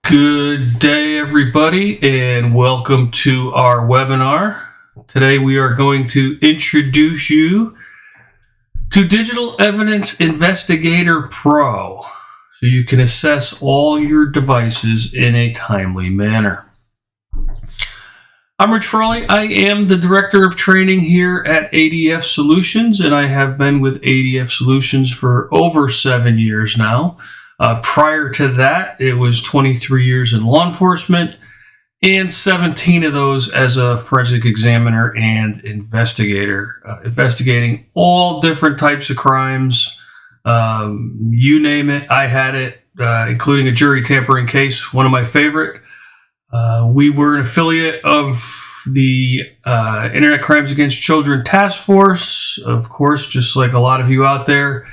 Good day, everybody, and welcome to our webinar. Today we are going to introduce you to Digital Evidence Investigator Pro so you can assess all your devices in a timely manner. I'm Frawley. I am the Director of Training here at ADF Solutions, and I have been with ADF Solutions for over 7 years now. Prior to that, it was 23 years in law enforcement and 17 of those as a forensic examiner and investigator, investigating all different types of crimes. You name it, I had it, including a jury tampering case, one of my favorite. We were an affiliate of the Internet Crimes Against Children Task Force. Of course, just like a lot of you out there,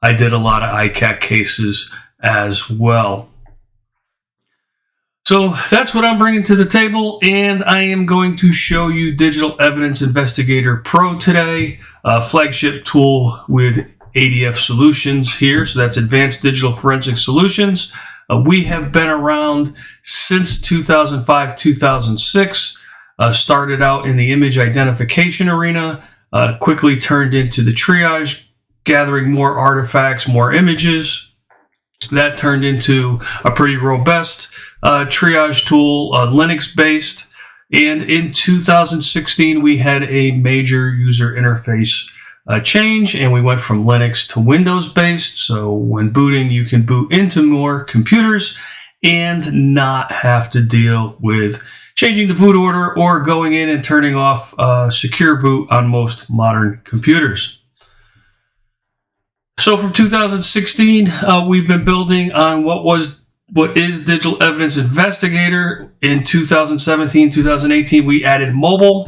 I did a lot of ICAC cases as well. So that's what I'm bringing to the table, and I am going to show you Digital Evidence Investigator Pro today, a flagship tool with ADF Solutions here. So that's Advanced Digital Forensic Solutions. We have been around since 2005, 2006, started out in the image identification arena, quickly turned into the triage, gathering more artifacts, more images. That turned into a pretty robust triage tool, Linux-based. And in 2016, we had a major user interface change, and we went from Linux to Windows-based. So when booting, you can boot into more computers and not have to deal with changing the boot order or going in and turning off secure boot on most modern computers. So from 2016, we've been building on what is Digital Evidence Investigator. In 2017, 2018, we added mobile,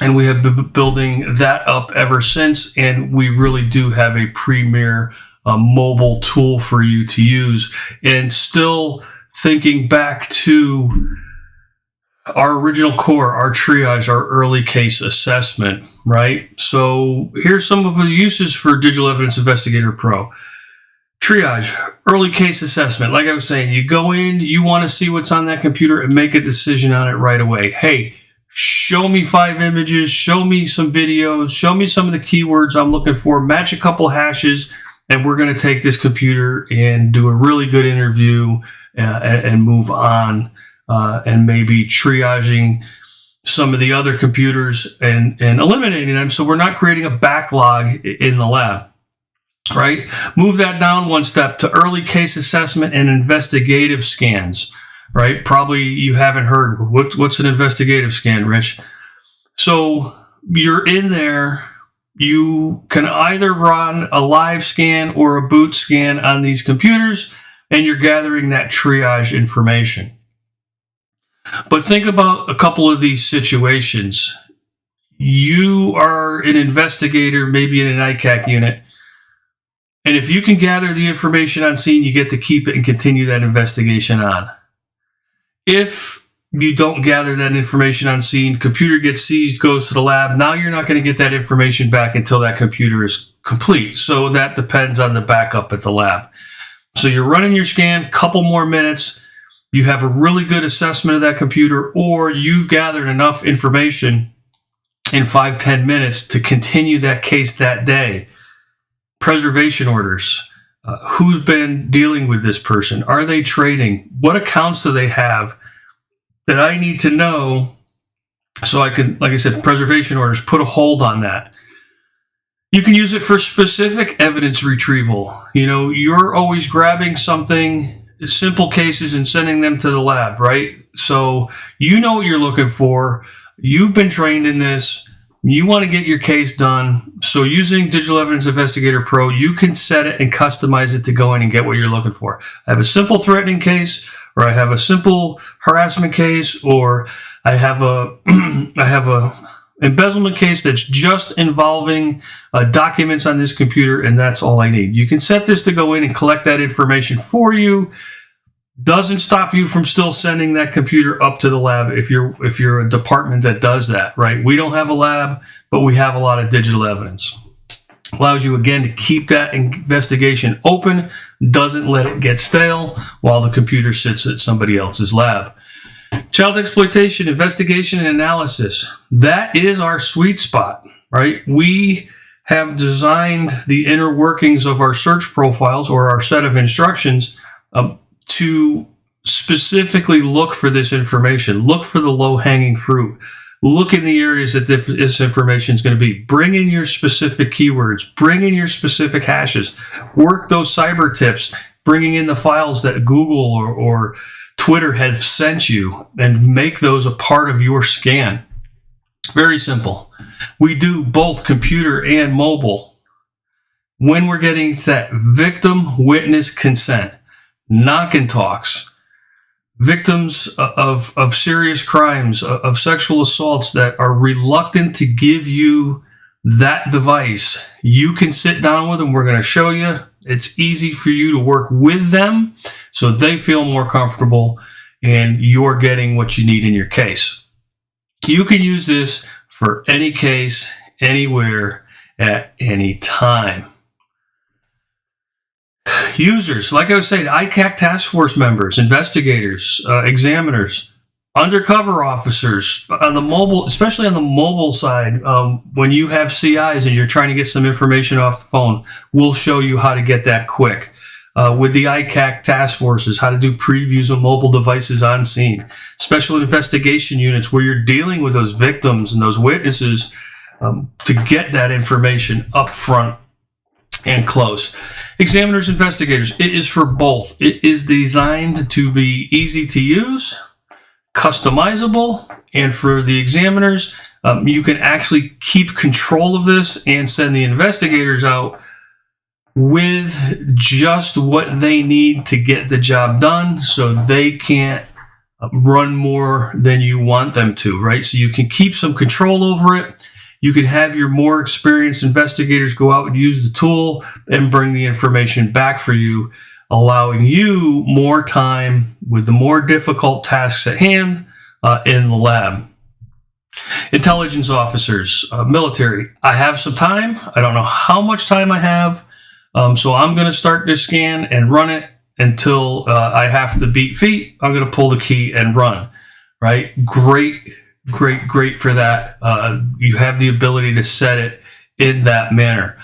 and we have been building that up ever since. And we really do have a premier mobile tool for you to use. And still thinking back to our original core, our triage, our early case assessment, right? So here's some of the uses for Digital Evidence Investigator Pro. Triage, early case assessment. Like I was saying, you go in, you want to see what's on that computer and make a decision on it right away. Hey, show me 5 images, show me some videos, show me some of the keywords I'm looking for, match a couple hashes, and we're going to take this computer and do a really good interview and move on. And maybe triaging some of the other computers and eliminating them so we're not creating a backlog in the lab, right? Move that down one step to early case assessment and investigative scans, right? Probably you haven't heard, what's an investigative scan, Rich? So you're in there, you can either run a live scan or a boot scan on these computers, and you're gathering that triage information. But think about a couple of these situations. You are an investigator, maybe in an ICAC unit, and if you can gather the information on scene, you get to keep it and continue that investigation on. If you don't gather that information on scene, computer gets seized, goes to the lab, now you're not going to get that information back until that computer is complete. So that depends on the backup at the lab. So you're running your scan, couple more minutes, you have a really good assessment of that computer, or you've gathered enough information in 5-10 minutes to continue that case that day. Preservation orders. Who's been dealing with this person? Are they trading? What accounts do they have that I need to know so I can, like I said, preservation orders, put a hold on that. You can use it for specific evidence retrieval. You know, you're always grabbing something, simple cases, and sending them to the lab, right? So you know what you're looking for. You've been trained in this. You want to get your case done. So using Digital Evidence Investigator Pro, you can set it and customize it to go in and get what you're looking for. I have a simple threatening case, or I have a simple harassment case, or I have a embezzlement case that's just involving documents on this computer, and that's all I need. You can set this to go in and collect that information for you. Doesn't stop you from still sending that computer up to the lab if you're a department that does that, right? We don't have a lab, but we have a lot of digital evidence. Allows you, again, to keep that investigation open, doesn't let it get stale while the computer sits at somebody else's lab. Child exploitation, investigation, and analysis. That is our sweet spot, right? We have designed the inner workings of our search profiles or our set of instructions to specifically look for this information, look for the low-hanging fruit. Look in the areas that this information is going to be. Bring in your specific keywords. Bring in your specific hashes. Work those cyber tips, bringing in the files that Google or Twitter have sent you, and make those a part of your scan. Very simple. We do both computer and mobile. When we're getting to that victim witness consent, knock and talks, victims of serious crimes, of sexual assaults that are reluctant to give you that device, you can sit down with them. We're going to show you. It's easy for you to work with them so they feel more comfortable and you're getting what you need in your case. You can use this for any case, anywhere, at any time. Users, like I was saying, ICAC task force members, investigators, examiners, undercover officers on the mobile, especially on the mobile side. When you have CIs and you're trying to get some information off the phone, we'll show you how to get that quick. With the ICAC task forces, how to do previews of mobile devices on scene. Special investigation units where you're dealing with those victims and those witnesses to get that information up front and close. Examiners, investigators, it is for both. It is designed to be easy to use, customizable, and for the examiners, you can actually keep control of this and send the investigators out with just what they need to get the job done so they can't run more than you want them to, right? So you can keep some control over it. You can have your more experienced investigators go out and use the tool and bring the information back for you, allowing you more time with the more difficult tasks at hand in the lab. Intelligence officers, military. I have some time. I don't know how much time I have. So I'm going to start this scan and run it until I have to beat feet. I'm going to pull the key and run, right? Great for that. You have the ability to set it in that manner.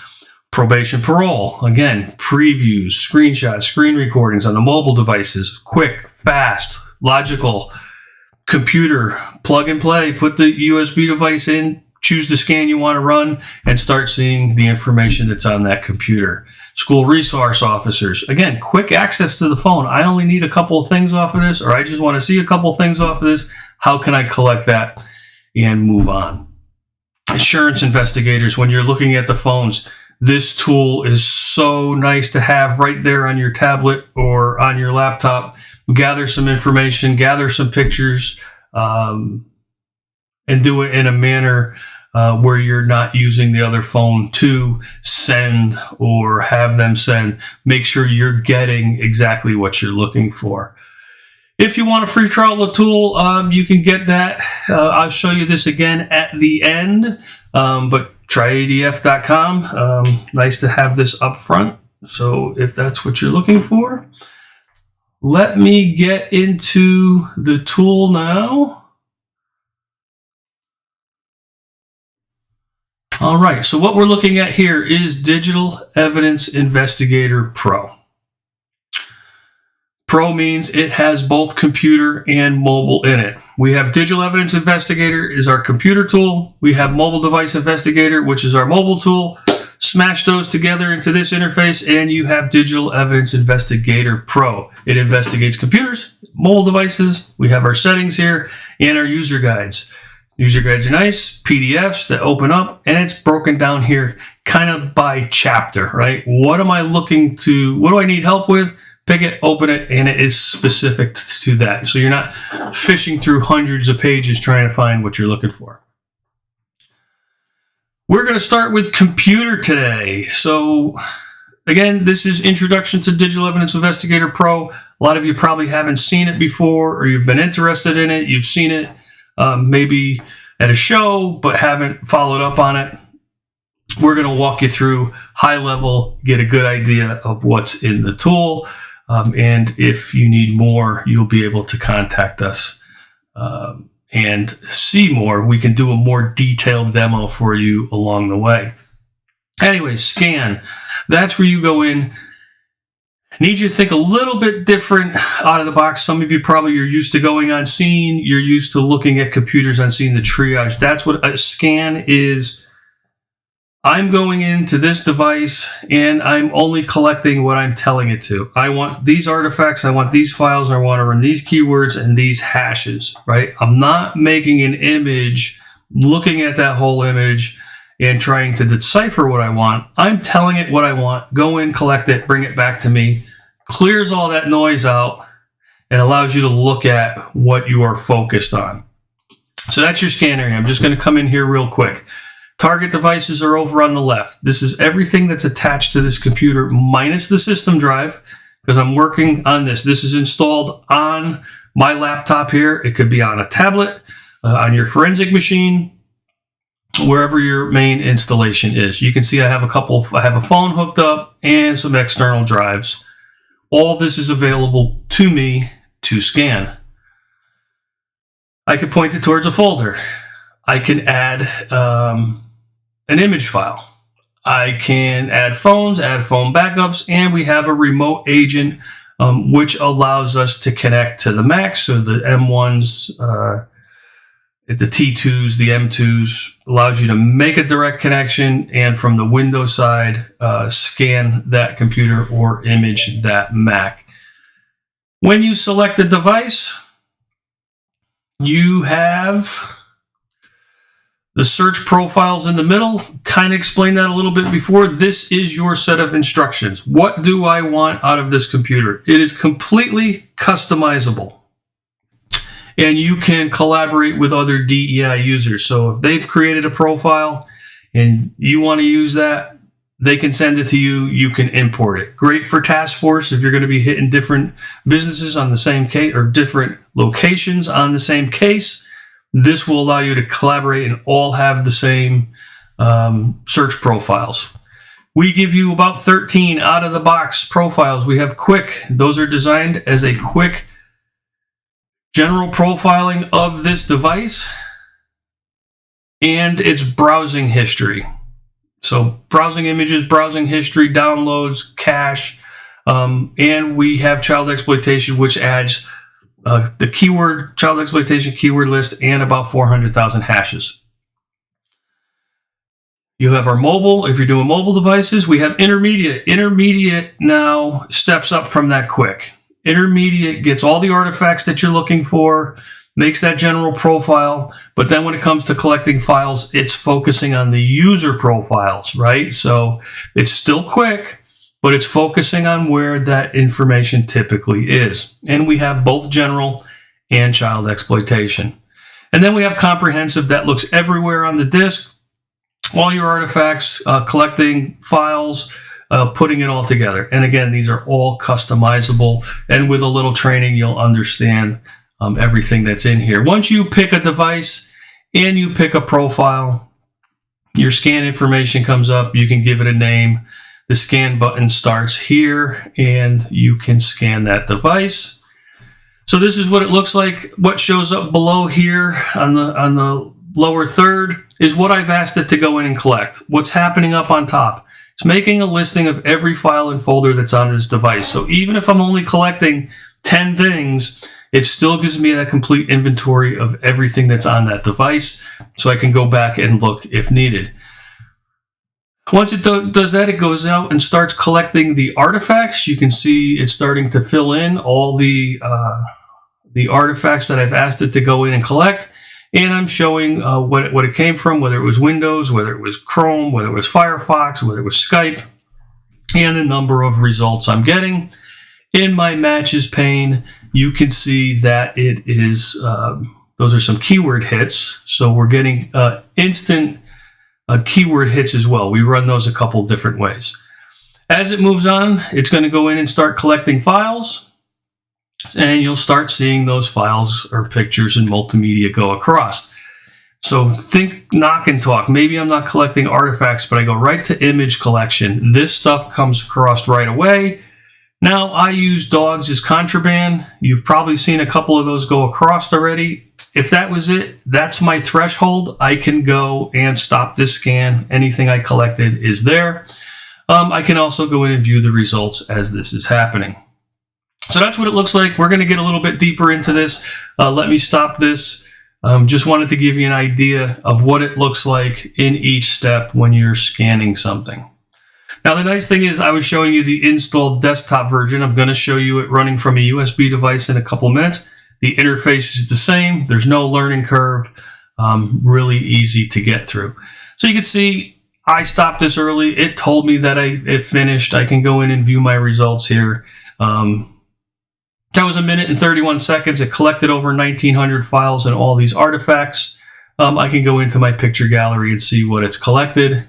Probation, parole, again, previews, screenshots, screen recordings on the mobile devices, quick, fast, logical, computer, plug and play, put the USB device in, choose the scan you want to run, and start seeing the information that's on that computer. School resource officers, again, quick access to the phone. I only need a couple of things off of this, or I just want to see a couple of things off of this. How can I collect that and move on? Insurance investigators, when you're looking at the phones, this tool is so nice to have right there on your tablet or on your laptop. Gather some information, gather some pictures, and do it in a manner where you're not using the other phone to send or have them send. Make sure you're getting exactly what you're looking for. If you want a free trial of the tool, you can get that. I'll show you this again at the end, but try adf.com. Nice to have this up front. So if that's what you're looking for, let me get into the tool now. All right, so what we're looking at here is Digital Evidence Investigator Pro. Pro means it has both computer and mobile in it. We have Digital Evidence Investigator is our computer tool. We have Mobile Device Investigator, which is our mobile tool. Smash those together into this interface and you have Digital Evidence Investigator Pro. It investigates computers, mobile devices. We have our settings here and our user guides. User guides are nice, PDFs that open up, and it's broken down here kind of by chapter, right? What am I looking to, what do I need help with? Pick it, open it, and it is specific to that. So you're not fishing through hundreds of pages trying to find what you're looking for. We're going to start with computer today. So again, this is Introduction to Digital Evidence Investigator Pro. A lot of you probably haven't seen it before, or you've been interested in it. You've seen it maybe at a show, but haven't followed up on it. We're going to walk you through high level, get a good idea of what's in the tool. And if you need more, you'll be able to contact us and see more. We can do a more detailed demo for you along the way. Anyway, scan. That's where you go in. Need you to think a little bit different out of the box. Some of you probably are used to going on scene. You're used to looking at computers on scene, the triage. That's what a scan is. I'm going into this device and I'm only collecting what I'm telling it to. I want these artifacts, I want these files, I want to run these keywords and these hashes, right? I'm not making an image, looking at that whole image and trying to decipher what I want. I'm telling it what I want, go in, collect it, bring it back to me, clears all that noise out and allows you to look at what you are focused on. So that's your scan area. I'm just going to come in here real quick. Target devices are over on the left. This is everything that's attached to this computer minus the system drive because I'm working on this. This is installed on my laptop here. It could be on a tablet, on your forensic machine, wherever your main installation is. You can see I have a phone hooked up and some external drives. All this is available to me to scan. I could point it towards a folder. I can add an image file. I can add phones, add phone backups, and we have a remote agent which allows us to connect to the Macs. So the M1s, the T2s, the M2s allows you to make a direct connection and from the Windows side, scan that computer or image that Mac. When you select a device, you have the search profiles in the middle. Kind of explained that a little bit before. This is your set of instructions. What do I want out of this computer? It is completely customizable. And you can collaborate with other DEI users. So if they've created a profile and you want to use that, they can send it to you. You can import it. Great for task force if you're going to be hitting different businesses on the same case or different locations on the same case. This will allow you to collaborate and all have the same search profiles. We give you about 13 out of the box profiles. We have quick. Those are designed as a quick general profiling of this device and its browsing history. So browsing images, browsing history, downloads, cache, and we have child exploitation, which adds the keyword, child exploitation keyword list, and about 400,000 hashes. You have our mobile. If you're doing mobile devices, we have intermediate. Intermediate now steps up from that quick. Intermediate gets all the artifacts that you're looking for, makes that general profile, but then when it comes to collecting files, it's focusing on the user profiles, right? So it's still quick, but it's focusing on where that information typically is. And we have both general and child exploitation. And then we have comprehensive that looks everywhere on the disk, all your artifacts, collecting files, putting it all together. And again, these are all customizable. And with a little training, you'll understand everything that's in here. Once you pick a device and you pick a profile, your scan information comes up. You can give it a name. The scan button starts here and you can scan that device. So this is what it looks like. What shows up below here on the lower third is what I've asked it to go in and collect. What's happening up on top? It's making a listing of every file and folder that's on this device. So even if I'm only collecting 10 things, it still gives me that complete inventory of everything that's on that device so I can go back and look if needed. Once it does that, it goes out and starts collecting the artifacts. You can see it's starting to fill in all the artifacts that I've asked it to go in and collect. And I'm showing what it came from, whether it was Windows, whether it was Chrome, whether it was Firefox, whether it was Skype, and the number of results I'm getting. In my matches pane, you can see that it is, those are some keyword hits. So we're getting instant keyword hits as well. We run those a couple different ways. As it moves on, it's going to go in and start collecting files, and you'll start seeing those files or pictures and multimedia go across. So think knock and talk. Maybe I'm not collecting artifacts, but I go right to image collection. This stuff comes across right away. Now I use dogs as contraband. You've probably seen a couple of those go across already. If that was it, that's my threshold. I can go and stop this scan. Anything I collected is there. I can also go in and view the results as this is happening. So that's what it looks like. We're going to get a little bit deeper into this. Let me stop this. Just wanted to give you an idea of what it looks like in each step when you're scanning something. Now, the nice thing is I was showing you the installed desktop version. I'm going to show you it running from a USB device in a couple of minutes. The interface is the same. There's no learning curve. Really easy to get through. So you can see I stopped this early. It told me that it finished. I can go in and view my results here. That was 1 minute and 31 seconds. It collected over 1,900 files and all these artifacts. I can go into my picture gallery and see what it's collected.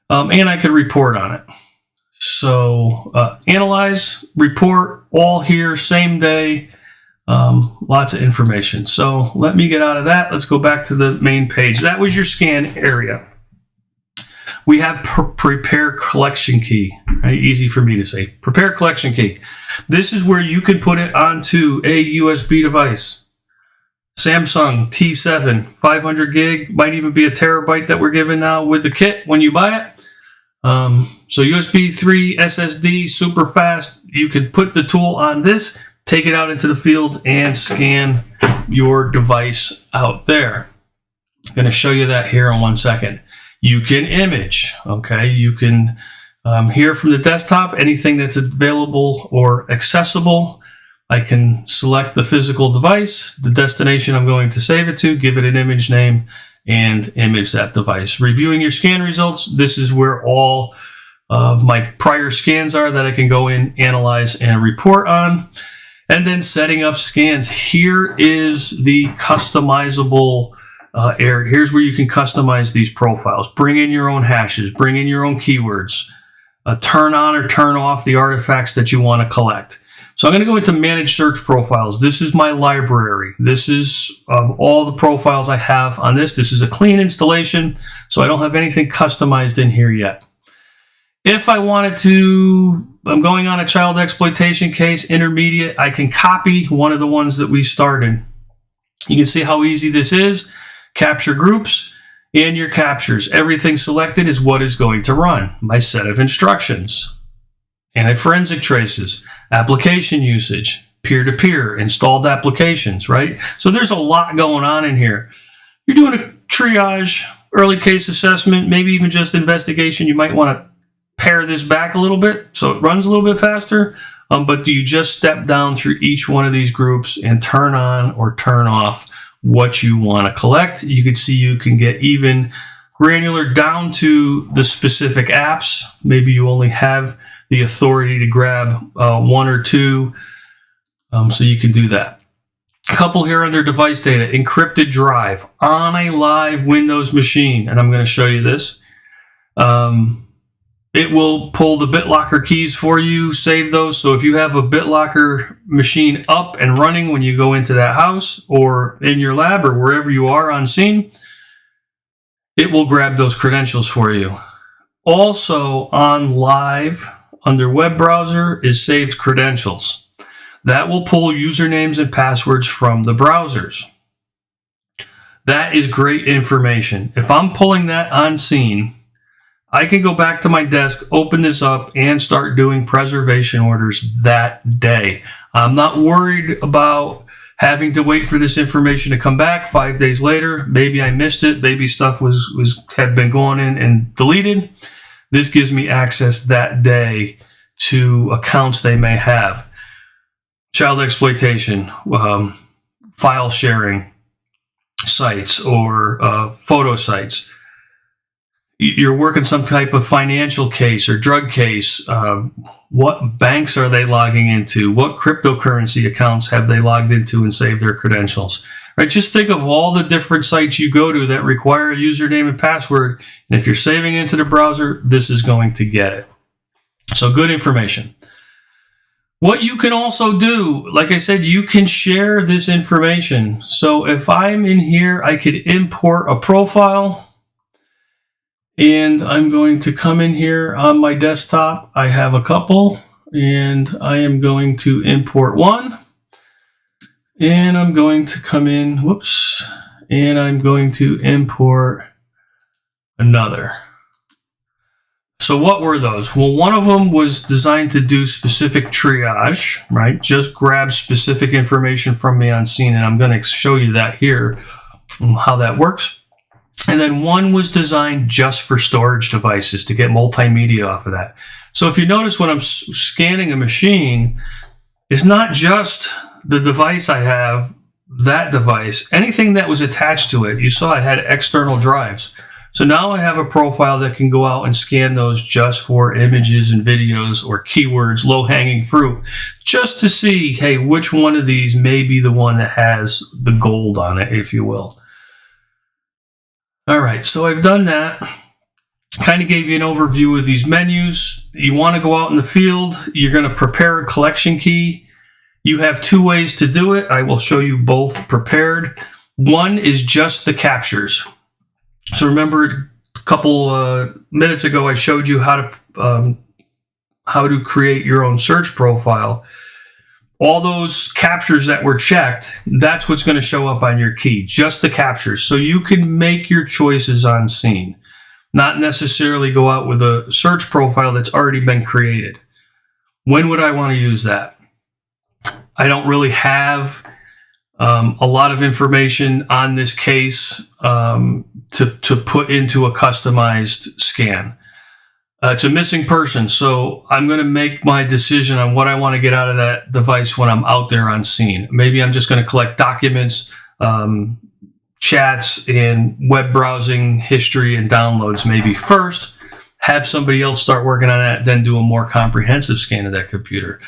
And I could report on it. So analyze, report, all here, same day. Lots of information. So let me get out of that. Let's go back to the main page. That was your scan area. We have prepare collection key. Right? Easy for me to say. Prepare collection key. This is where you can put it onto a USB device. Samsung T7, 500 gig, might even be a terabyte that we're given now with the kit when you buy it. So USB 3 SSD, super fast. You could put the tool on this, take it out into the field, and scan your device out there. I'm going to show you that here in 1 second. You can image, okay? You can here from the desktop, anything that's available or accessible. I can select the physical device, the destination I'm going to save it to, give it an image name, and image that device. Reviewing your scan results, this is where all my prior scans are that I can go in, analyze, and report on. And then setting up scans. Here is the customizable area. Here's where you can customize these profiles. Bring in your own hashes. Bring in your own keywords. Turn on or turn off the artifacts that you want to collect. So I'm going to go into manage search profiles. This is my library. This is all the profiles I have on this. This is a clean installation, so I don't have anything customized in here yet. If I wanted to, I'm going on a child exploitation case, intermediate, I can copy one of the ones that we started. You can see how easy this is. Capture groups and your captures. Everything selected is what is going to run. My set of instructions, anti-forensic traces, application usage, peer-to-peer, installed applications, right? So there's a lot going on in here. You're doing a triage, early case assessment, maybe even just investigation. You might want to pare this back a little bit so it runs a little bit faster. But do you just step down through each one of these groups and turn on or turn off what you want to collect? You can see you can get even granular down to the specific apps. Maybe you only have the authority to grab one or two, so you can do that. A couple here under device data, encrypted drive on a live Windows machine, and I'm going to show you this. It will pull the BitLocker keys for you, save those. So if you have a BitLocker machine up and running when you go into that house or in your lab or wherever you are on scene, it will grab those credentials for you. Also on live under web browser is saved credentials. That will pull usernames and passwords from the browsers. That is great information. If I'm pulling that on scene, I can go back to my desk, open this up, and start doing preservation orders that day. I'm not worried about having to wait for this information to come back 5 days later. Maybe I missed it. Maybe stuff had been going in and deleted. This gives me access that day to accounts they may have. Child exploitation, file sharing sites, or photo sites. You're working some type of financial case or drug case. What banks are they logging into? What cryptocurrency accounts have they logged into and saved their credentials? Right? Just think of all the different sites you go to that require a username and password. And if you're saving it into the browser, this is going to get it. So good information. What you can also do, like I said, you can share this information. So if I'm in here, I could import a profile, and I'm going to come in here on my desktop. I have a couple, and I am going to import one, and I'm going to come in, whoops, and I'm going to import another. So what were those? Well, one of them was designed to do specific triage, right? Just grab specific information from me on scene, and I'm going to show you that here, how that works. And then one was designed just for storage devices to get multimedia off of that. So if you notice when I'm scanning a machine, it's not just the device I have, that device, anything that was attached to it. You saw I had external drives. So now I have a profile that can go out and scan those just for images and videos or keywords, low-hanging fruit, just to see, hey, which one of these may be the one that has the gold on it, if you will. All right, so I've done that. Kind of gave you an overview of these menus. You want to go out in the field, you're going to prepare a collection key. You have two ways to do it. I will show you both prepared. One is just the captures. So remember a couple minutes ago, I showed you how to create your own search profile. All those captures that were checked, that's what's going to show up on your key, just the captures. So you can make your choices on scene, not necessarily go out with a search profile that's already been created. When would I want to use that? I don't really have a lot of information on this case to put into a customized scan. It's a missing person, so I'm going to make my decision on what I want to get out of that device when I'm out there on scene. Maybe I'm just going to collect documents, chats, and web browsing history and downloads maybe first, have somebody else start working on that, then do a more comprehensive scan of that computer.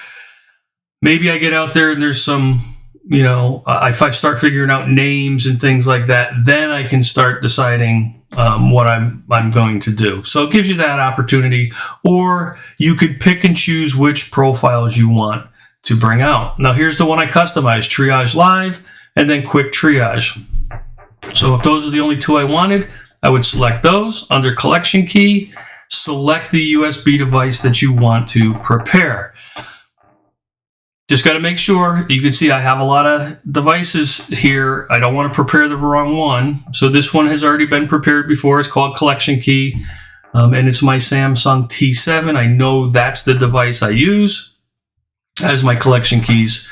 Maybe I get out there and there's some, if I start figuring out names and things like that, then I can start deciding what I'm going to do. So it gives you that opportunity, or you could pick and choose which profiles you want to bring out. Now here's the one I customized: Triage Live and then Quick Triage. So if those are the only two I wanted, I would select those. Under Collection Key, select the USB device that you want to prepare. Just got to make sure, you can see I have a lot of devices here. I don't want to prepare the wrong one. So this one has already been prepared before. It's called Collection Key, and it's my Samsung T7. I know that's the device I use as my collection keys.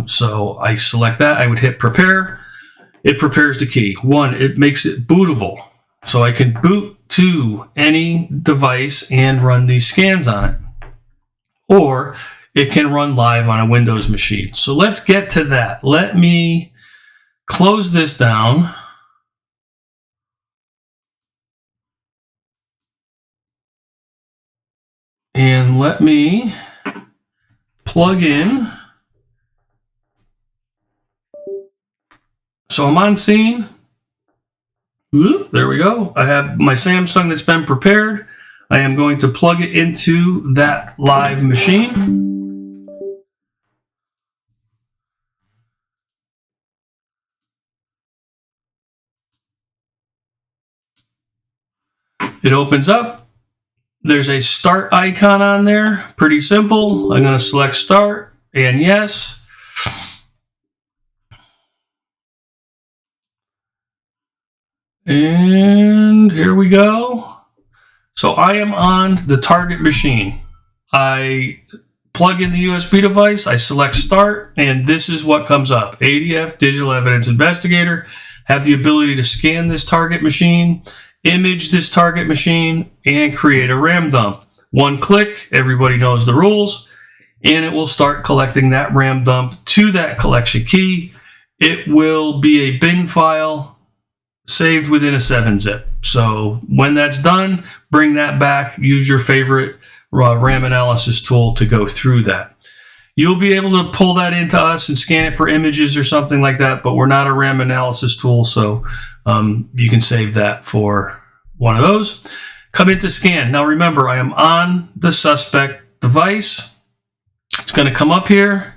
So I select that. I would hit prepare. It prepares the key. One, it makes it bootable. So I can boot to any device and run these scans on it. Or it can run live on a Windows machine. So let's get to that. Let me close this down. And let me plug in. So I'm on scene. Ooh, there we go. I have my Samsung that's been prepared. I am going to plug it into that live machine. It opens up. There's a start icon on there. Pretty simple. I'm going to select start and yes. And here we go. So I am on the target machine. I plug in the USB device, I select start, and this is what comes up. ADF Digital Evidence Investigator. Have the ability to scan this target machine, image this target machine, and create a RAM dump. One click, everybody knows the rules, and it will start collecting that RAM dump to that collection key. It will be a bin file saved within a 7-zip. So when that's done, bring that back, use your favorite RAM analysis tool to go through that. You'll be able to pull that into us and scan it for images or something like that, but we're not a RAM analysis tool, so you can save that for one of those. Come into scan. Now remember, I am on the suspect device. It's going to come up here.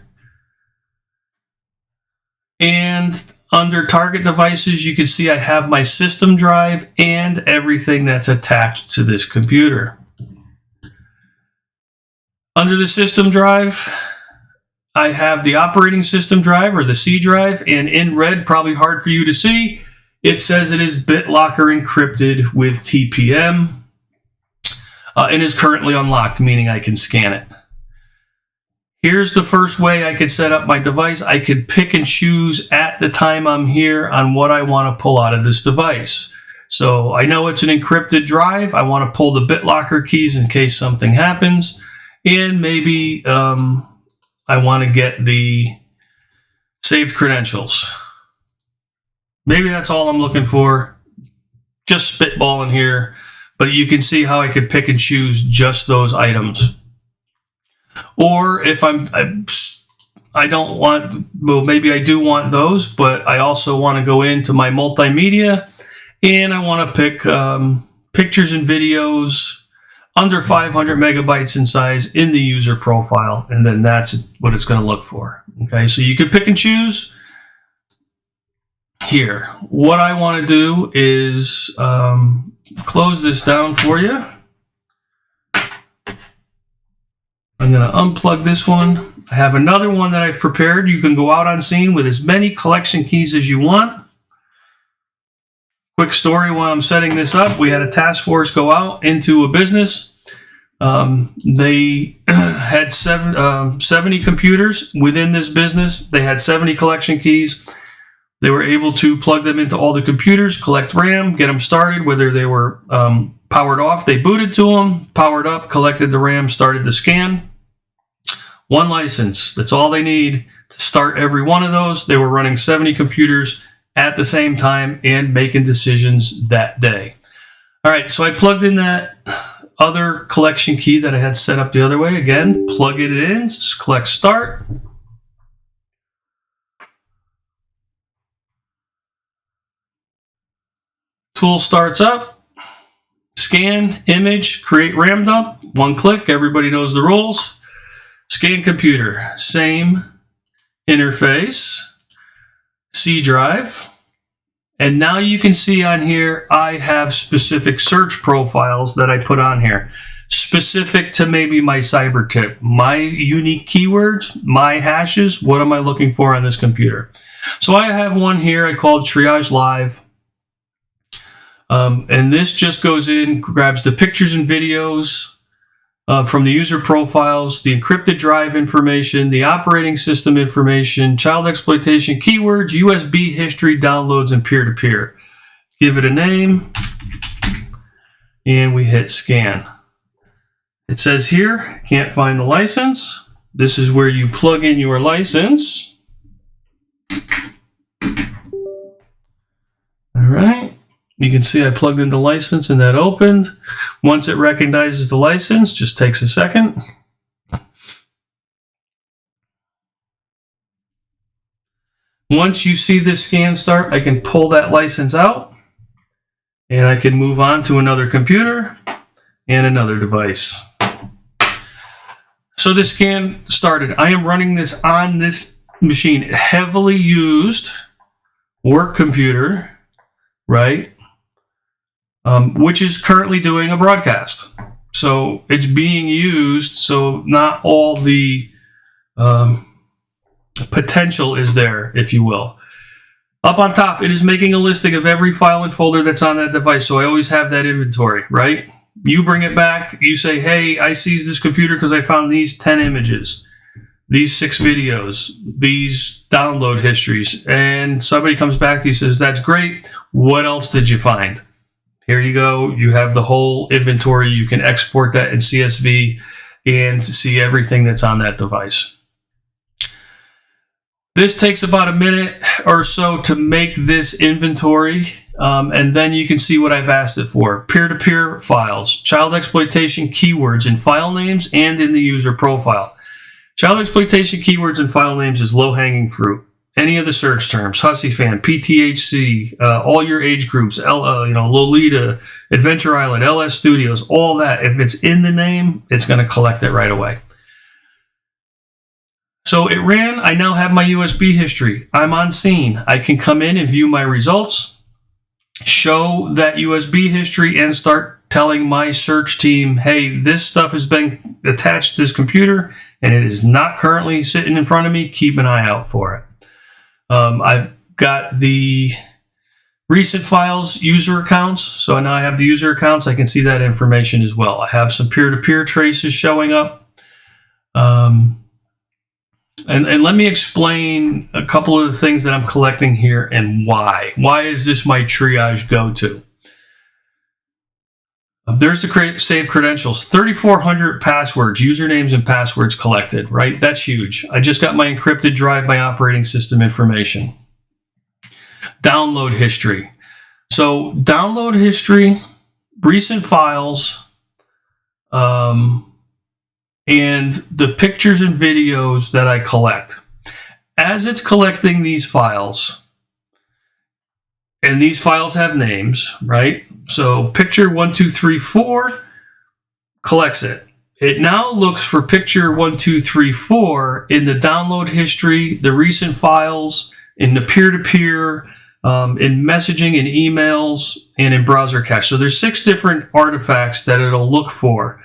And under target devices, you can see I have my system drive and everything that's attached to this computer. Under the system drive, I have the operating system drive, or the C drive, and in red, probably hard for you to see, it says it is BitLocker encrypted with TPM and is currently unlocked, meaning I can scan it. Here's the first way I could set up my device. I could pick and choose at the time I'm here on what I want to pull out of this device. So I know it's an encrypted drive. I want to pull the BitLocker keys in case something happens. And maybe I want to get the saved credentials. Maybe that's all I'm looking for. Just spitballing here. But you can see how I could pick and choose just those items. Or if I don't want, well, maybe I do want those, but I also want to go into my multimedia and I want to pick pictures and videos under 500 megabytes in size in the user profile. And then that's what it's going to look for. Okay, so you can pick and choose here. What I want to do is close this down for you. I'm going to unplug this one. I have another one that I've prepared. You can go out on scene with as many collection keys as you want. Quick story while I'm setting this up. We had a task force go out into a business. They had 70 computers within this business. They had 70 collection keys. They were able to plug them into all the computers, collect RAM, get them started, whether they were powered off. They booted to them, powered up, collected the RAM, started the scan. One license. That's all they need to start every one of those. They were running 70 computers at the same time and making decisions that day. All right, so I plugged in that other collection key that I had set up the other way. Again, plug it in, click start. Tool starts up. Scan, image, create RAM dump. One click, everybody knows the rules. Scan computer, same interface, C drive. And now you can see on here, I have specific search profiles that I put on here. Specific to maybe my cyber tip, my unique keywords, my hashes, what am I looking for on this computer? So I have one here I called Triage Live. And this just goes in, grabs the pictures and videos from the user profiles, the encrypted drive information, the operating system information, child exploitation keywords, USB history, downloads, and peer-to-peer. Give it a name, and we hit scan. It says here, can't find the license. This is where you plug in your license. All right. You can see I plugged in the license and that opened. Once it recognizes the license, just takes a second. Once you see this scan start, I can pull that license out and I can move on to another computer and another device. So the scan started. I am running this on this machine, heavily used work computer, right? Which is currently doing a broadcast. So it's being used, so not all the potential is there, if you will. Up on top, it is making a listing of every file and folder that's on that device, so I always have that inventory, right? You bring it back, you say, hey, I seized this computer because I found these 10 images, these 6 videos, these download histories, and somebody comes back to you and says, that's great, what else did you find? Here you go. You have the whole inventory. You can export that in CSV and see everything that's on that device. This takes about a minute or so to make this inventory, and then you can see what I've asked it for. Peer-to-peer files, child exploitation keywords in file names and in the user profile. Child exploitation keywords and file names is low-hanging fruit. Any of the search terms, Hussy Fan, PTHC, all your age groups, Lolita, Adventure Island, LS Studios, all that. If it's in the name, it's going to collect it right away. So it ran. I now have my USB history. I'm on scene. I can come in and view my results, show that USB history, and start telling my search team, hey, this stuff has been attached to this computer and it is not currently sitting in front of me. Keep an eye out for it. I've got the recent files, user accounts. So now I have the user accounts. I can see that information as well. I have some peer-to-peer traces showing up. And let me explain a couple of the things that I'm collecting here and why. Why is this my triage go-to? There's the save credentials, 3,400 passwords, usernames and passwords collected, right? That's huge. I just got my encrypted drive, my operating system information. Download history. So download history, recent files, and the pictures and videos that I collect. As it's collecting these files, and these files have names, right? So picture 1234 collects it. It now looks for picture 1234 in the download history, the recent files, in the peer-to-peer, in messaging, in emails, and in browser cache. So there's 6 different artifacts that it'll look for.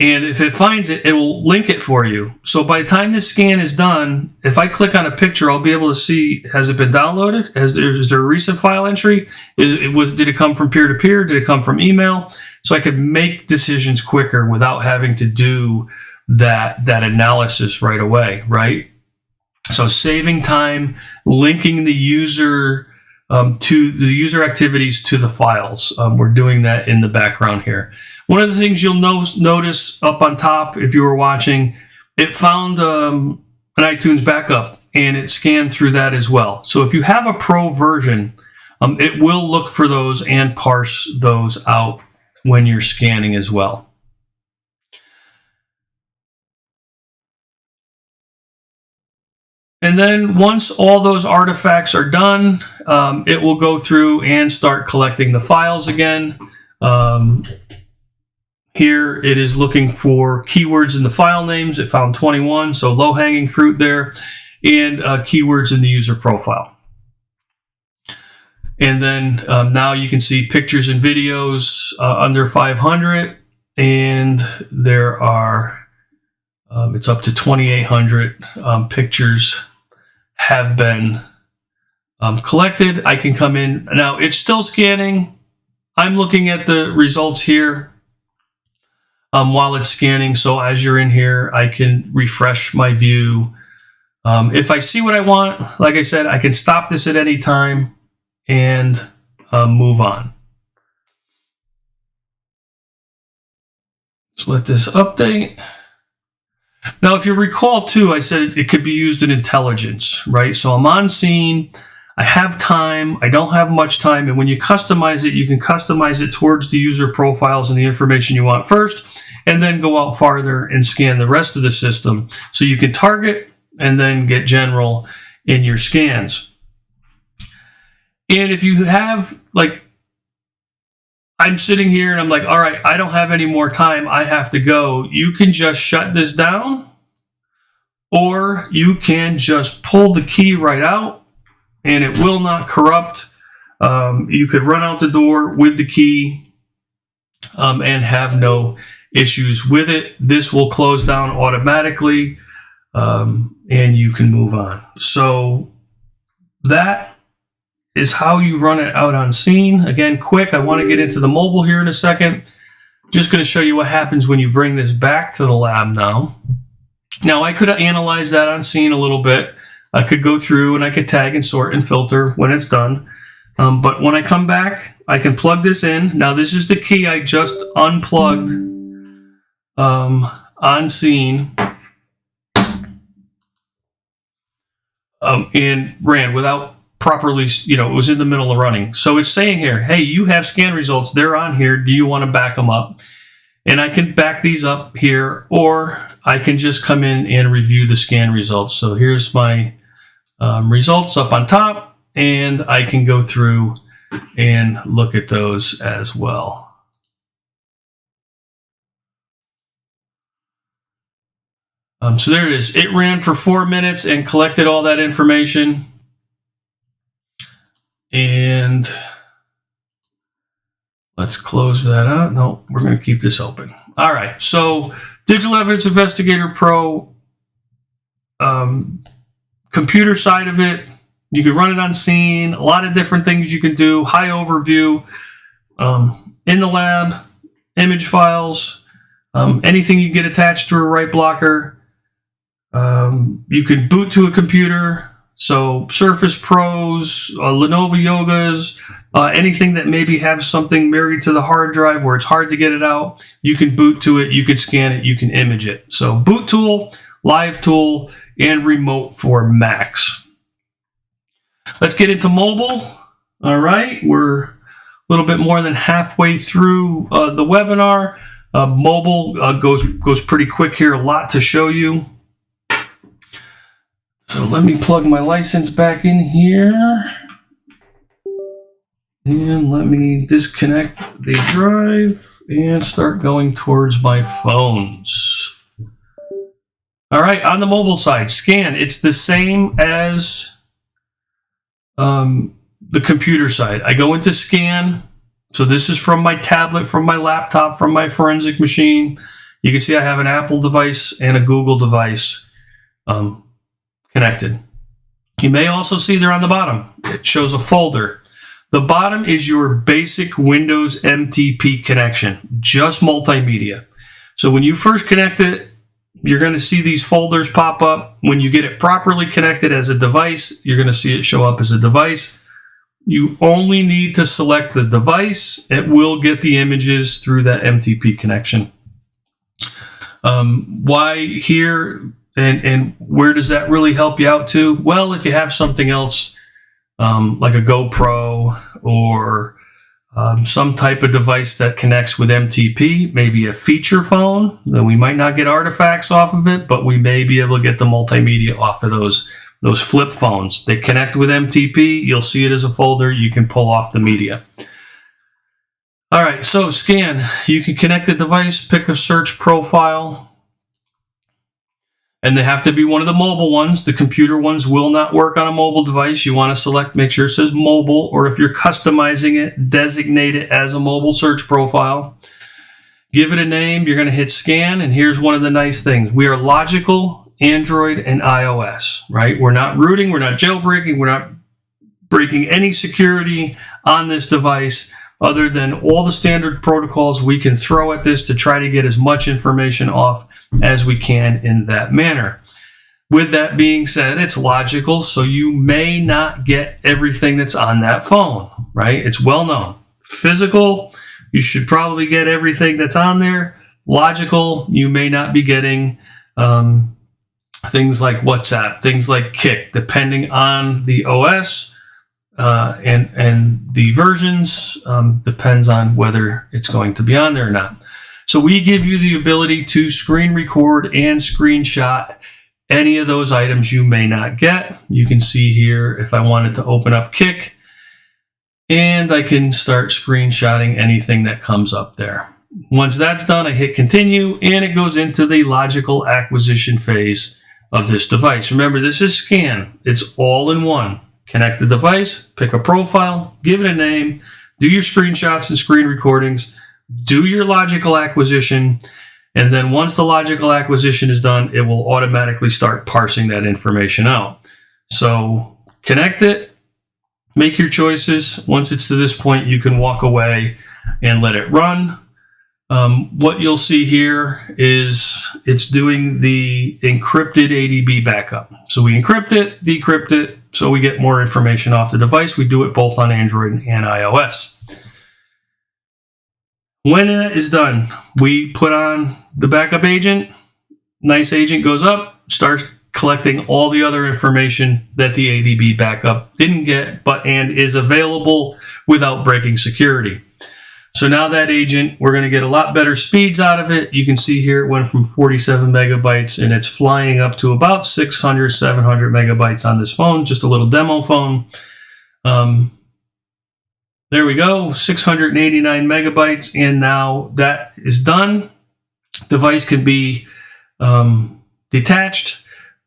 And if it finds it, it will link it for you. So by the time this scan is done, if I click on a picture, I'll be able to see, has it been downloaded? Is there a recent file entry? Did it come from peer-to-peer? Did it come from email? So I could make decisions quicker without having to do that analysis right away, right? So saving time, linking the user to the user activities to the files. We're doing that in the background here. One of the things you'll notice up on top, if you were watching, it found an iTunes backup and it scanned through that as well. So if you have a pro version, it will look for those and parse those out when you're scanning as well. And then once all those artifacts are done, it will go through and start collecting the files again. Here it is looking for keywords in the file names. It found 21, so low-hanging fruit there, and keywords in the user profile. And then now you can see pictures and videos under 500, and there are, it's up to 2,800 pictures have been collected. I can come in. Now it's still scanning. I'm looking at the results here while it's scanning. So as you're in here, I can refresh my view. If I see what I want, like I said, I can stop this at any time and move on. Let's let this update. Now, if you recall too, I said it could be used in intelligence, right? So I'm on scene, I have time, I don't have much time, and when you customize it, you can customize it towards the user profiles and the information you want first, and then go out farther and scan the rest of the system. So you can target and then get general in your scans. And if you have, like, I'm sitting here and I'm like, all right, I don't have any more time, I have to go. You can just shut this down, or you can just pull the key right out and it will not corrupt. You could run out the door with the key and have no issues with it. This will close down automatically and you can move on. So that is how you run it out on scene. Again, quick, I want to get into the mobile here in a second. Just going to show you what happens when you bring this back to the lab now. Now, I could analyze that on scene a little bit. I could go through and I could tag and sort and filter when it's done. But when I come back, I can plug this in. Now, this is the key I just unplugged on scene and ran without properly, it was in the middle of running. So it's saying here, hey, you have scan results. They're on here. Do you want to back them up? And I can back these up here, or I can just come in and review the scan results. So here's my results up on top, and I can go through and look at those as well. So there it is. It ran for 4 minutes and collected all that information. And let's close that out. No, we're going to keep this open. All right. So Digital Evidence Investigator Pro, computer side of it, you can run it on scene. A lot of different things you can do. High overview, in the lab, image files, anything you get attached to a write blocker. You can boot to a computer. So Surface Pros, Lenovo Yogas, anything that maybe have something married to the hard drive where it's hard to get it out, you can boot to it, you can scan it, you can image it. So boot tool, live tool, and remote for Macs. Let's get into mobile. All right, we're a little bit more than halfway through the webinar. Mobile goes pretty quick here, a lot to show you. So let me plug my license back in here. And let me disconnect the drive and start going towards my phones. All right, on the mobile side, scan. It's the same as the computer side. I go into scan. So this is from my tablet, from my laptop, from my forensic machine. You can see I have an Apple device and a Google device connected. You may also see there on the bottom, it shows a folder. The bottom is your basic Windows MTP connection, just multimedia. So when you first connect it, you're going to see these folders pop up. When you get it properly connected as a device, you're going to see it show up as a device. You only need to select the device. It will get the images through that MTP connection. Why here? And where does that really help you out too? Well, if you have something else like a GoPro or some type of device that connects with MTP, maybe a feature phone, then we might not get artifacts off of it, but we may be able to get the multimedia off of those flip phones. They connect with MTP. You'll see it as a folder. You can pull off the media. All right, so scan. You can connect the device, pick a search profile, and they have to be one of the mobile ones. The computer ones will not work on a mobile device. You want to select, make sure it says mobile, or if you're customizing it, designate it as a mobile search profile. Give it a name. You're going to hit scan, and here's one of the nice things. We are logical, Android, and iOS, right? We're not rooting. We're not jailbreaking. We're not breaking any security on this device other than all the standard protocols we can throw at this to try to get as much information off as we can in that manner. With that being said, it's logical, so you may not get everything that's on that phone, right? It's well known. Physical, you should probably get everything that's on there. Logical, you may not be getting things like WhatsApp, things like Kik, depending on the OS and the versions, depends on whether it's going to be on there or not. So we give you the ability to screen record and screenshot any of those items you may not get. You can see here if I wanted to open up Kik, and I can start screenshotting anything that comes up there. Once that's done, I hit continue, and it goes into the logical acquisition phase of this device. Remember, this is scan. It's all in one. Connect the device, pick a profile, give it a name, do your screenshots and screen recordings, do your logical acquisition, and then once the logical acquisition is done, it will automatically start parsing that information out. So connect it, make your choices. Once it's to this point, you can walk away and let it run. What you'll see here is it's doing the encrypted ADB backup. So we encrypt it, decrypt it, so we get more information off the device. We do it both on Android and iOS. When that is done, we put on the backup agent. Nice agent goes up, starts collecting all the other information that the ADB backup didn't get, and is available without breaking security. So now that agent, we're going to get a lot better speeds out of it. You can see here it went from 47 megabytes and it's flying up to about 600, 700 megabytes on this phone, just a little demo phone. There we go, 689 megabytes. And now that is done. Device can be detached,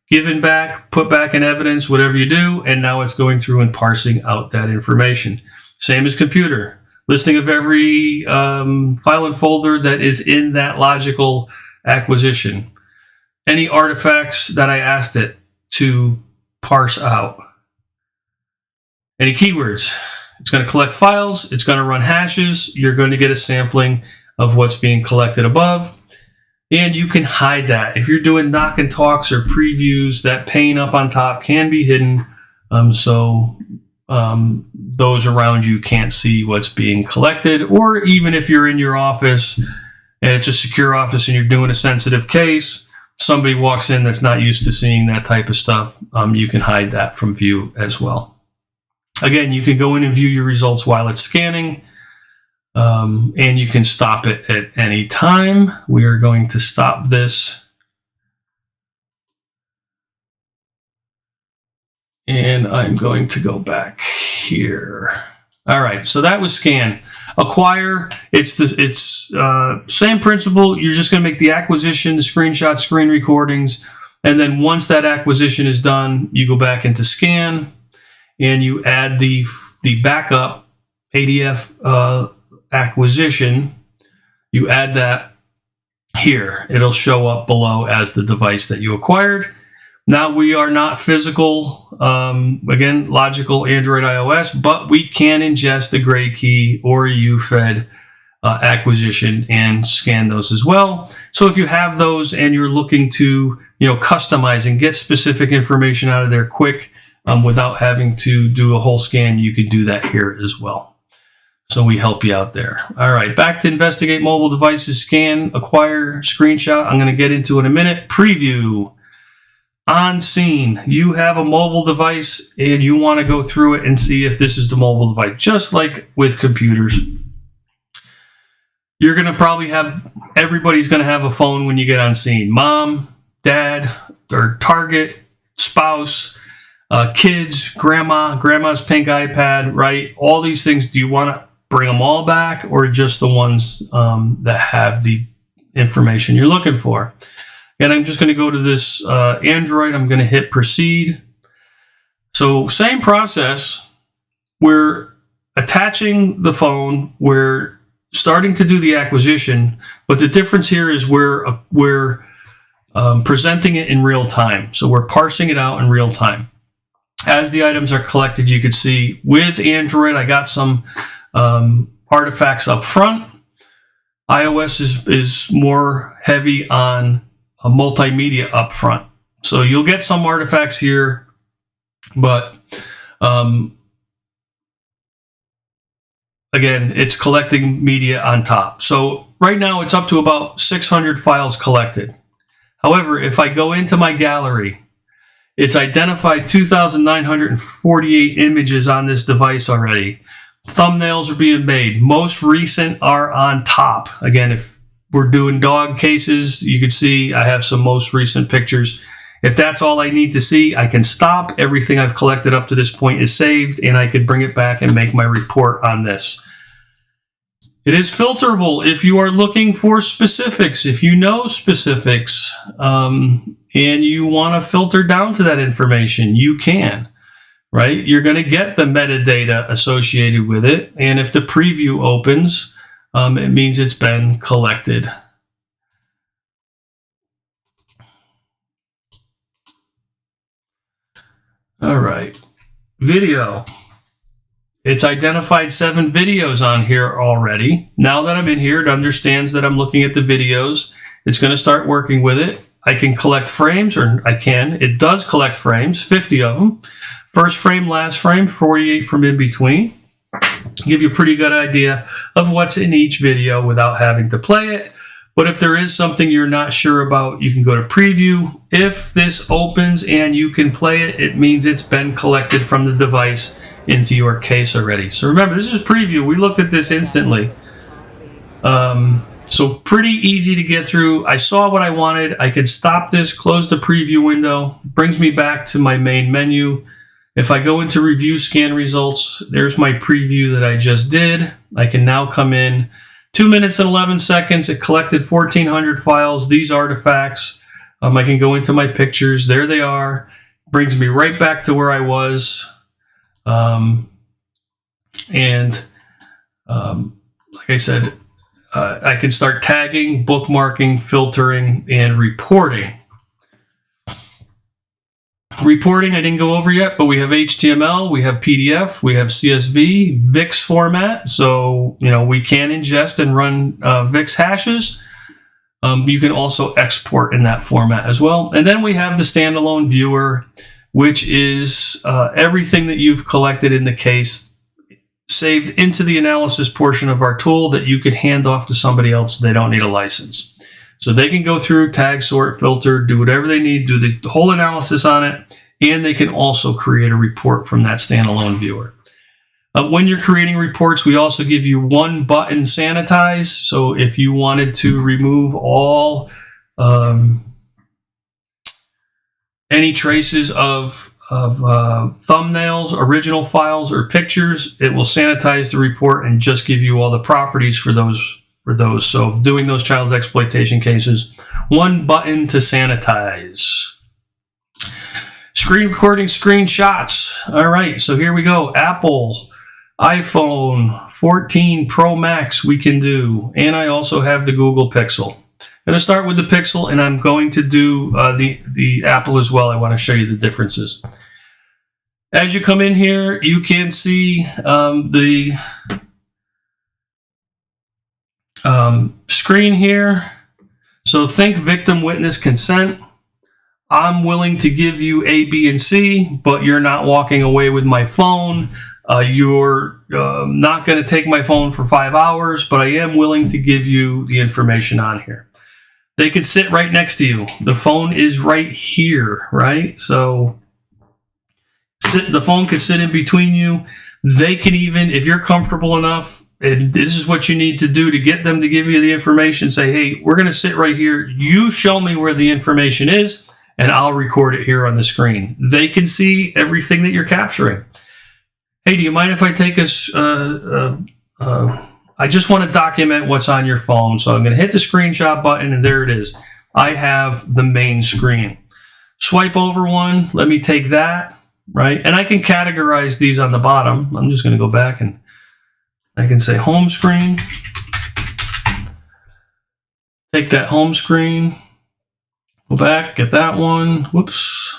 given back, put back in evidence, whatever you do, and now it's going through and parsing out that information. Same as computer. Listing of every file and folder that is in that logical acquisition. Any artifacts that I asked it to parse out. Any keywords. It's going to collect files. It's going to run hashes. You're going to get a sampling of what's being collected above. And you can hide that. If you're doing knock and talks or previews, that pane up on top can be hidden. So those around you can't see what's being collected. Or even if you're in your office and it's a secure office and you're doing a sensitive case, somebody walks in that's not used to seeing that type of stuff, you can hide that from view as well. Again, you can go in and view your results while it's scanning, and you can stop it at any time. We are going to stop this. And I'm going to go back here. All right, so that was scan. Acquire, it's same principle. You're just going to make the acquisition, the screenshot, screen recordings, and then once that acquisition is done, you go back into scan, and you add the backup ADF acquisition. You add that here. It'll show up below as the device that you acquired. Now we are not physical, again, logical Android iOS, but we can ingest the gray key or UFED acquisition and scan those as well. So if you have those and you're looking to, customize and get specific information out of there quick without having to do a whole scan, you can do that here as well. So we help you out there. All right, back to investigate mobile devices, scan, acquire, screenshot. I'm going to get into it in a minute. Preview. On scene, you have a mobile device and you want to go through it and see if this is the mobile device. Just like with computers, you're going to probably everybody's going to have a phone when you get on scene. Mom, dad, or target, spouse, kids, grandma's pink iPad, right? All these things. Do you want to bring them all back or just the ones that have the information you're looking for? And I'm just going to go to this Android. I'm going to hit proceed. So same process. We're attaching the phone. We're starting to do the acquisition. But the difference here is we're presenting it in real time. So we're parsing it out in real time. As the items are collected, you can see with Android, I got some artifacts up front. iOS is more heavy on a multimedia up front. So you'll get some artifacts here, but again, it's collecting media on top. So right now it's up to about 600 files collected. However, if I go into my gallery, it's identified 2,948 images on this device already. Thumbnails are being made. Most recent are on top. Again, if we're doing dog cases, you can see I have some most recent pictures. If that's all I need to see, I can stop. Everything I've collected up to this point is saved, and I could bring it back and make my report on this. It is filterable if you are looking for specifics. If you know specifics and you want to filter down to that information, you can, right? You're going to get the metadata associated with it, and if the preview opens, it means it's been collected. All right. Video. It's identified 7 videos on here already. Now that I'm in here, it understands that I'm looking at the videos. It's going to start working with it. I can collect frames, it does collect frames, 50 of them. First frame, last frame, 48 from in between. Give you a pretty good idea of what's in each video without having to play it. But if there is something you're not sure about, you can go to preview. If this opens and you can play it, it means it's been collected from the device into your case already. So remember, this is preview. We looked at this instantly. So pretty easy to get through. I saw what I wanted. I could stop this, close the preview window, brings me back to my main menu. If I go into review scan results, there's my preview that I just did. I can now come in 2 minutes and 11 seconds. It collected 1,400 files. These artifacts I can go into my pictures. There they are. Brings me right back to where I was. Like I said, I can start tagging, bookmarking, filtering, and reporting. Reporting I didn't go over yet, but we have HTML, we have PDF, we have CSV, VIX format. So, we can ingest and run VIX hashes. You can also export in that format as well. And then we have the standalone viewer, which is everything that you've collected in the case saved into the analysis portion of our tool that you could hand off to somebody else. They don't need a license. So they can go through, tag, sort, filter, do whatever they need, do the whole analysis on it, and they can also create a report from that standalone viewer. When you're creating reports, we also give you one button sanitize. So if you wanted to remove all any traces of thumbnails, original files, or pictures, it will sanitize the report and just give you all the properties for those. So doing those child exploitation cases, one button to sanitize. Screen recording screenshots. All right, so here we go. Apple, iPhone 14 Pro Max we can do. And I also have the Google Pixel. I'm going to start with the Pixel, and I'm going to do the Apple as well. I want to show you the differences. As you come in here, you can see the screen here. So think victim witness consent. I'm willing to give you A, B, and C, but you're not walking away with my phone. You're not going to take my phone for 5 hours, but I am willing to give you the information on here. They can sit right next to you. The phone is right here, right? So the phone can sit in between you. They can even, if you're comfortable enough, and this is what you need to do to get them to give you the information, say, hey, we're going to sit right here. You show me where the information is, and I'll record it here on the screen. They can see everything that you're capturing. Hey, do you mind if I take I just want to document what's on your phone. So I'm going to hit the screenshot button, and there it is. I have the main screen. Swipe over one. Let me take that, right? And I can categorize these on the bottom. I'm just going to go back, and I can say home screen. Take that home screen. Go back, get that one. Whoops.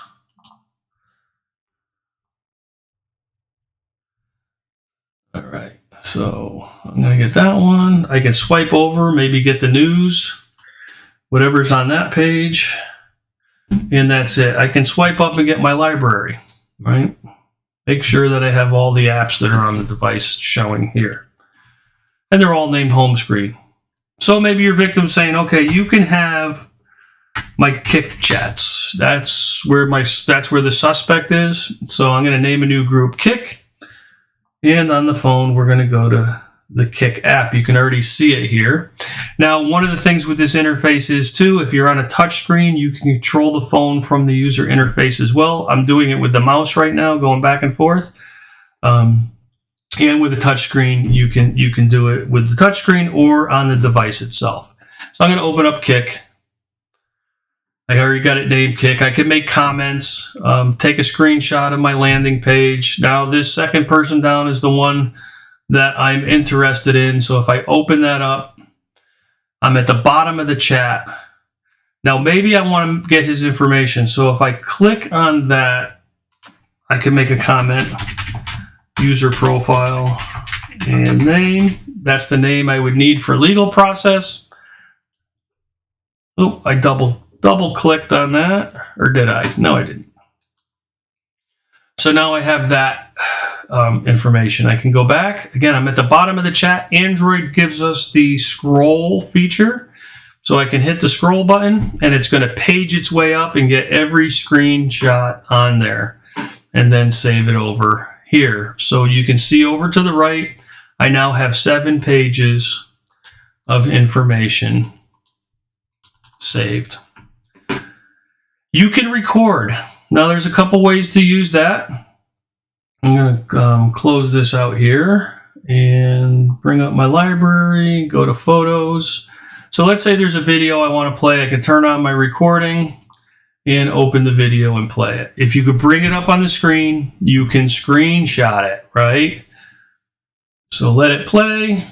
All right, so I'm going to get that one. I can swipe over, maybe get the news, whatever's on that page, and that's it. I can swipe up and get my library, right? Make sure that I have all the apps that are on the device showing here. And they're all named home screen. So maybe your victim's saying, okay, you can have my Kik chats. That's where the suspect is. So I'm going to name a new group Kik. And on the phone, we're going to go to the Kik app. You can already see it here. Now, one of the things with this interface is, too, if you're on a touch screen, you can control the phone from the user interface as well. I'm doing it with the mouse right now, going back and forth. And with the touch screen, you can do it with the touch screen or on the device itself. So I'm going to open up Kik. I already got it named Kik. I can make comments, take a screenshot of my landing page. Now, this second person down is the one that I'm interested in. So if I open that up, I'm at the bottom of the chat. Now, maybe I want to get his information. So if I click on that, I can make a comment, user profile and name. That's the name I would need for legal process. Oh, I double clicked on that, or did I? No, I didn't. So now I have that information. I can go back. Again, I'm at the bottom of the chat. Android gives us the scroll feature. So I can hit the scroll button, and it's going to page its way up and get every screenshot on there, and then save it over here. So you can see over to the right, I now have 7 pages of information saved. You can record. Now, there's a couple ways to use that. I'm going to close this out here and bring up my library, go to photos. So let's say there's a video I want to play. I can turn on my recording. and open the video and play it. If you could bring it up on the screen, you can screenshot it, right? So let it play.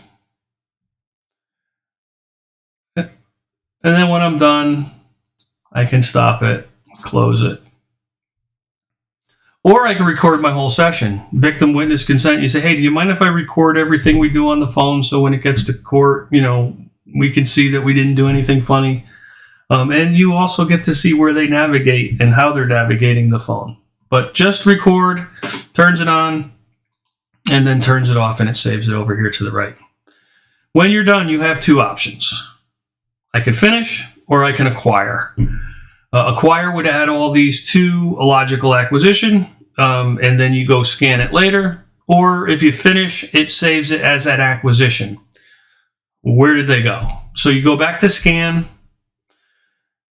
And then when I'm done, I can stop it, close it. Or I can record my whole session. Victim witness consent. You say, hey, do you mind if I record everything we do on the phone so when it gets to court, you know, we can see that we didn't do anything funny? And you also get to see where they navigate and how they're navigating the phone. But just record, turns it on, and then turns it off, and it saves it over here to the right. When you're done, you have two options. I can finish or I can acquire. Acquire would add all these to a logical acquisition, and then you go scan it later. Or if you finish, it saves it as an acquisition. Where did they go? So you go back to scan.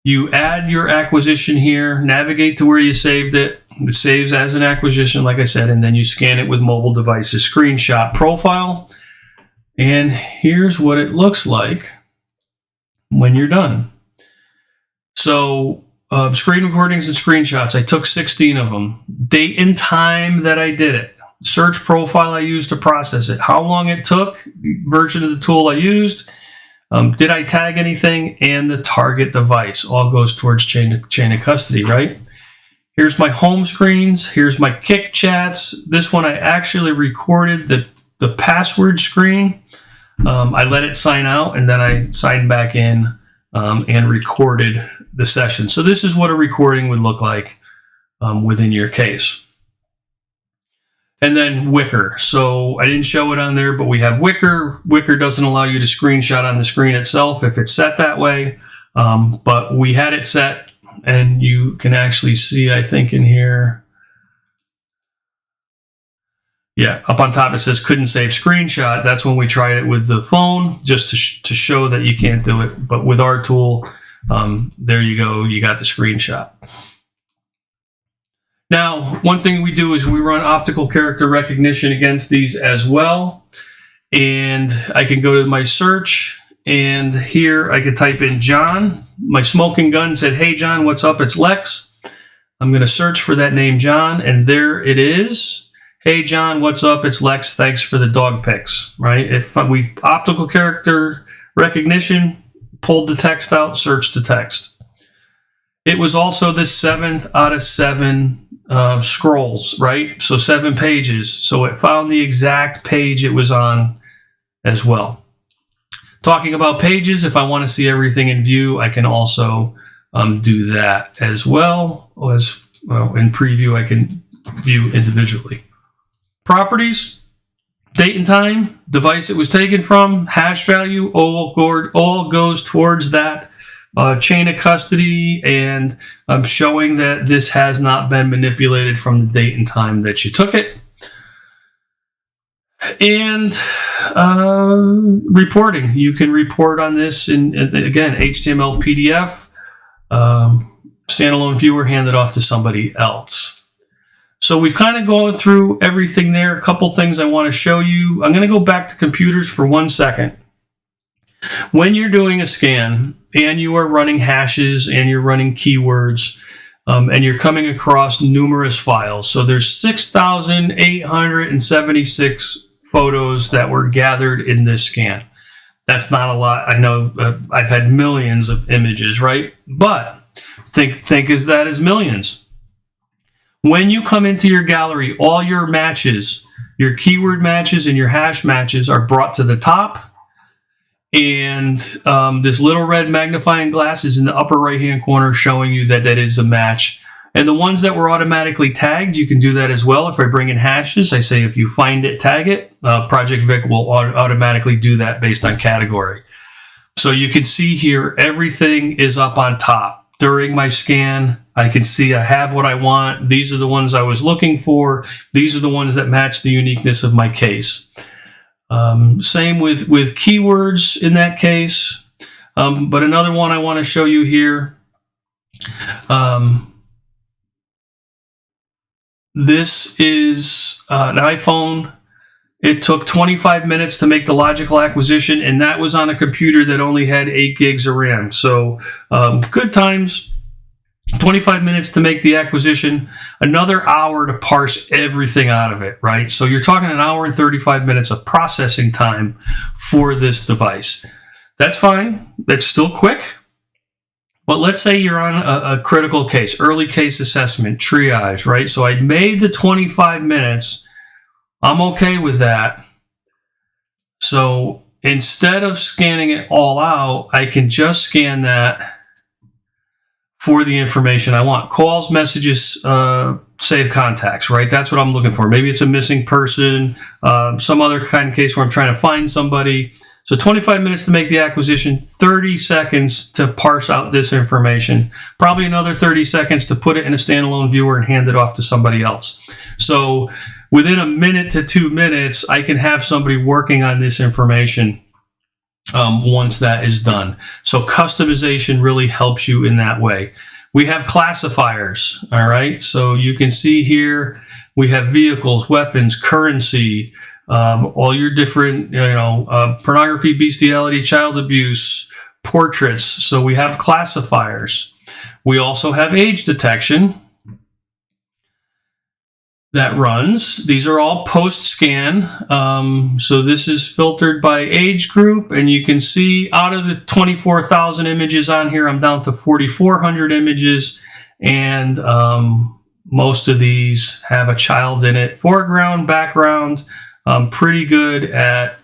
You add your acquisition here, navigate to where you saved it. It saves as an acquisition, like I said, and then you scan it with mobile devices. Screenshot profile. And here's what it looks like when you're done. So screen recordings and screenshots, I took 16 of them. Date and time that I did it. Search profile I used to process it. How long it took, version of the tool I used. Did I tag anything? And the target device all goes towards chain of custody, right? Here's my home screens. Here's my kick chats. This one I actually recorded the password screen. I let it sign out and then I signed back in and recorded the session. So this is what a recording would look like within your case. And then Wicker. So I didn't show it on there, but we have Wicker. Wicker doesn't allow you to screenshot on the screen itself if it's set that way. But we had it set, and you can actually see, I think in here, yeah, up on top it says couldn't save screenshot. That's when we tried it with the phone, just to show that you can't do it. But with our tool, there you go, you got the screenshot. Now, one thing we do is we run optical character recognition against these as well. And I can go to my search, and here I could type in John. My smoking gun said, hey, John, what's up? It's Lex. I'm going to search for that name, John, and there it is. Hey, John, what's up? It's Lex. Thanks for the dog pics, right? If we optical character recognition, pulled the text out, searched the text. It was also the 7th out of 7 scrolls, right? So 7 pages. So it found the exact page it was on as well. Talking about pages, if I want to see everything in view, I can also do that as well. In preview, I can view individually. Properties, date and time, device it was taken from, hash value, all goes towards that chain of custody, and I'm showing that this has not been manipulated from the date and time that you took it. And reporting, you can report on this in again, HTML, PDF, standalone viewer, hand it off to somebody else. So we've kind of gone through everything there. A couple things I want to show you. I'm going to go back to computers for 1 second. When you're doing a scan and you are running hashes and you're running keywords and you're coming across numerous files. So there's 6,876 photos that were gathered in this scan. That's not a lot. I know I've had millions of images, right? But think as that as millions. When you come into your gallery, all your matches, your keyword matches and your hash matches are brought to the top. And this little red magnifying glass is in the upper right-hand corner showing you that that is a match. And the ones that were automatically tagged, you can do that as well. If I bring in hashes, I say if you find it, tag it. Project Vic will automatically do that based on category. So you can see here, everything is up on top. During my scan, I can see I have what I want. These are the ones I was looking for. These are the ones that match the uniqueness of my case. Same with keywords in that case. But another one I want to show you here. This is an iPhone. It took 25 minutes to make the logical acquisition, and that was on a computer that only had 8 gigs of RAM. So good times. 25 minutes to make the acquisition, another hour to parse everything out of it, right? So you're talking an hour and 35 minutes of processing time for this device. That's fine. That's still quick. But let's say you're on a critical case, early case assessment, triage, right? So I made the 25 minutes. I'm okay with that. So instead of scanning it all out, I can just scan that for the information I want. Calls, messages, save contacts, right? That's what I'm looking for. Maybe it's a missing person, some other kind of case where I'm trying to find somebody. So 25 minutes to make the acquisition, 30 seconds to parse out this information, probably another 30 seconds to put it in a standalone viewer and hand it off to somebody else. So within a minute to 2 minutes, I can have somebody working on this information once that is done. So customization really helps you in that way. We have classifiers, all right? So you can see here, we have vehicles, weapons, currency, all your different, pornography, bestiality, child abuse, portraits. So we have classifiers. We also have age detection that runs. These are all post-scan. So this is filtered by age group, and you can see out of the 24,000 images on here, I'm down to 4,400 images, and most of these have a child in it. Foreground, background, pretty good at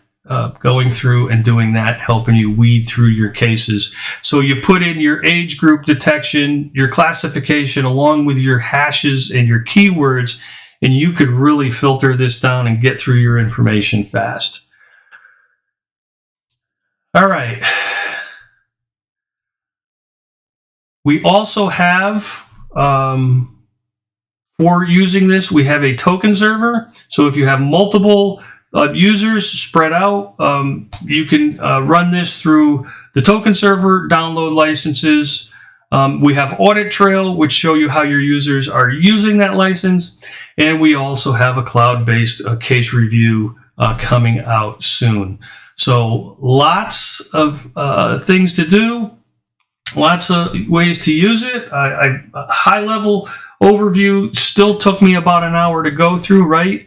going through and doing that, helping you weed through your cases. So you put in your age group detection, your classification, along with your hashes and your keywords, and you could really filter this down and get through your information fast. All right. We also have, for using this, we have a token server. So if you have multiple users spread out, you can run this through the token server, download licenses. We have audit trail, which show you how your users are using that license. And we also have a cloud-based case review coming out soon. So lots of things to do, lots of ways to use it. A high-level overview still took me about an hour to go through, right?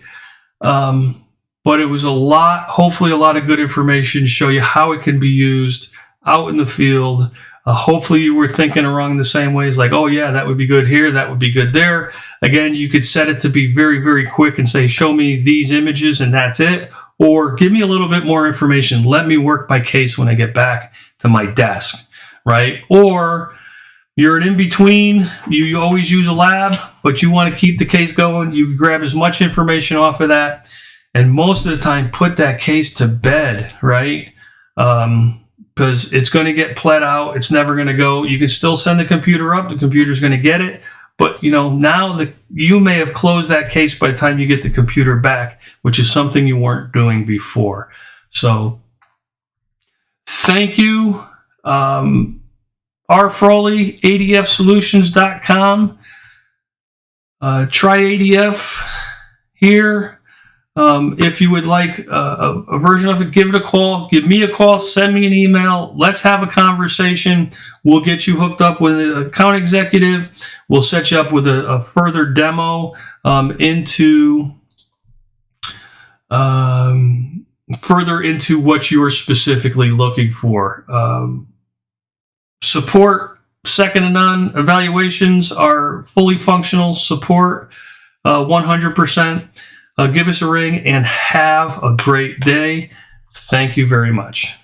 But it was a lot, hopefully a lot of good information, show you how it can be used out in the field. Hopefully you were thinking along the same ways, like, oh yeah, that would be good here, that would be good there. Again, you could set it to be very, very quick and say, show me these images and that's it. Or give me a little bit more information. Let me work my case when I get back to my desk, right? Or you're an in-between, you always use a lab, but you want to keep the case going. You grab as much information off of that, and most of the time put that case to bed, right? Because it's going to get pled out. It's never going to go. You can still send the computer up. The computer's going to get it. But, now you may have closed that case by the time you get the computer back, which is something you weren't doing before. So thank you. Frawley, adfsolutions.com. Try ADF here. If you would like a version of it, give it a call. Give me a call. Send me an email. Let's have a conversation. We'll get you hooked up with an account executive. We'll set you up with a further demo further into what you are specifically looking for. Support, second to none. Evaluations are fully functional support, 100%. Give us a ring and have a great day. Thank you very much.